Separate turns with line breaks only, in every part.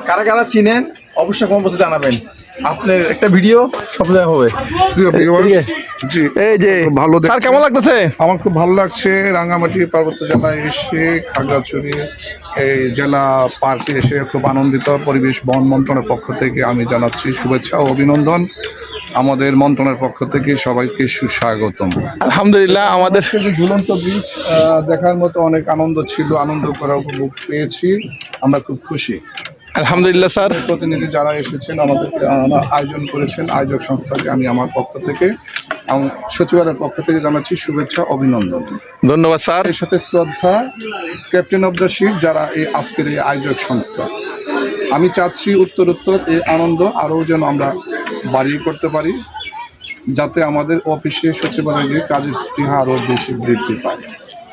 কারা কারা চিনেন অবশ্যই কমেন্ট বক্সে জানাবেন। আপনার একটা ভিডিও সব জায়গায় হবে।
জি,
এই যে
ভালো
স্যার কেমন লাগতেছে?
আমার খুব ভালো লাগছে রাঙ্গামাটি পার্বত্য জেলায় এসে খাগড়াছড়ি এই জেলা পার্কে এসে খুব আনন্দিত। পরিবেশ বন মন্ত্রণের পক্ষ থেকে আমি জানাচ্ছি শুভেচ্ছা ও অভিনন্দন। আমাদের মন্ত্রণের পক্ষ থেকে সবাইকে সুস্বাগতম।
আলহামদুলিল্লাহ আমাদের
যে ঝুলন্ত ব্রিজ দেখার মতো অনেক আনন্দ ছিল, আনন্দ করা উপভোগ পেয়েছি, আমরা খুব খুশি।
আলহামদুলিল্লাহ স্যার
প্রতিনিধি যারা এসেছেন আমাদেরকে আয়োজন করেছেন, আয়োজক সংস্থাকে আমি আমার পক্ষ থেকে এবং সচিবালয়ের পক্ষ থেকে জানাচ্ছি শুভেচ্ছা অভিনন্দন।
ধন্যবাদ স্যার।
এর সাথে শ্রদ্ধা ক্যাপ্টেন অফ দ্য শিপ যারা এই আজকের এই আয়োজক সংস্থা। আমি চাচ্ছি উত্তরোত্তর এই আনন্দ আরও যেন আমরা বাড়িয়ে করতে পারি, যাতে আমাদের অফিসে সচিবালয়ে কাজের স্পৃহা আরও বেশি বৃদ্ধি পায়।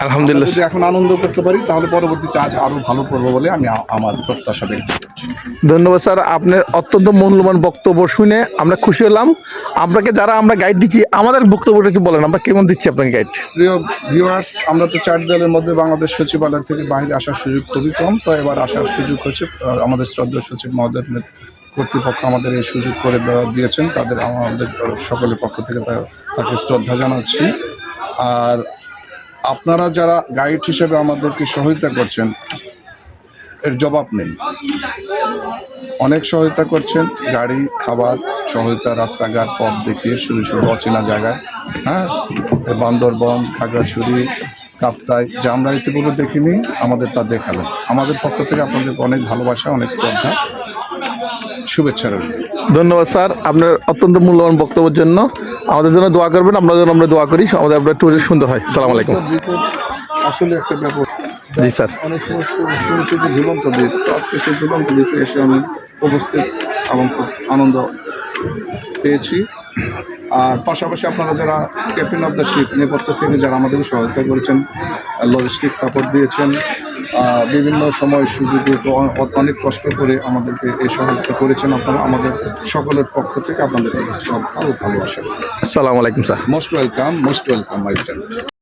আলহামদুলিল্লাহ
যদি এখন আনন্দ করতে পারি তাহলে পরবর্তী কাজ আরো ভালো করবো বলে আমি আমার প্রত্যাশা ব্যক্ত করছি।
ধন্যবাদ স্যার, আপনার অত্যন্ত মূল্যবান বক্তব্য শুনে আমরা খুশি হলাম। আপনাকে যারা আমরা গাইড দিচ্ছি আমাদের বক্তব্যটা কি বলেন, আমরা কেমন দিচ্ছি আপনাকে গাইড?
প্রিয় ভিউয়ার্স, আমরা তো 4 দেয়ালের মধ্যে বাংলাদেশ সচিবালয় থেকে বাইরে আসার সুযোগ খুবই কম, তো এবার আসার সুযোগ হচ্ছে আমাদের শ্রদ্ধেয় সচিব মহোদয়ের কর্তৃপক্ষ আমাদের এই সুযোগ করে দিয়েছেন, তাদের আমাদের সকলের পক্ষ থেকে তাকে শ্রদ্ধা জানাচ্ছি। আর আপনারা যারা গাইড হিসেবে আমাদেরকে সহায়তা করছেন এর জবাব নেই। অনেক সহায়তা করছেন, গাড়ি, খাবার, সহায়তা, রাস্তাঘাট, পথ দেখিয়ে শুরু অচেনা জায়গায়, হ্যাঁ, বান্দরবন, খাগড়াছড়ি, কাপ্তাই যা আমরা ইতিপূর্বে দেখিনি আমাদের তা দেখালেন। আমাদের পক্ষ থেকে আপনাদের অনেক ভালোবাসা, অনেক শ্রদ্ধা, শুভেচ্ছা রইল।
ধন্যবাদ স্যার আপনার অত্যন্ত মূল্যবান বক্তব্যের জন্য। আমাদের জন্য দোয়া করবেন, আমরা যেন আমরা দোয়া করি আমাদের আপনার ট্যুর সুন্দর হয়। সালাম আলাইকুম।
আসলে একটা ব্যাপার।
জি স্যার।
অনেক সময় শুনেছি যে ঝুলন্ত ব্রিজ, তো আজকে সেই ঝুলন্ত ব্রিজে এসে আমি উপস্থিত এবং খুব আনন্দ পেয়েছি। আর পাশাপাশি আপনারা যারা ক্যাপ্টেন অফ দ্য শিপ নেপথ্য থেকে যারা আমাদেরকে সহায়তা করেছেন, লজিস্টিক সাপোর্ট দিয়েছেন, বিভিন্ন সময় সুযোগে অনেক কষ্ট করে আমাদেরকে এই সহায়তা করেছেন, আপনারা আমাদের সকলের পক্ষ থেকে আপনাদের শ্রদ্ধা ও ভালোবাসা।
আসসালামু আলাইকুম sir.
Most welcome my friend.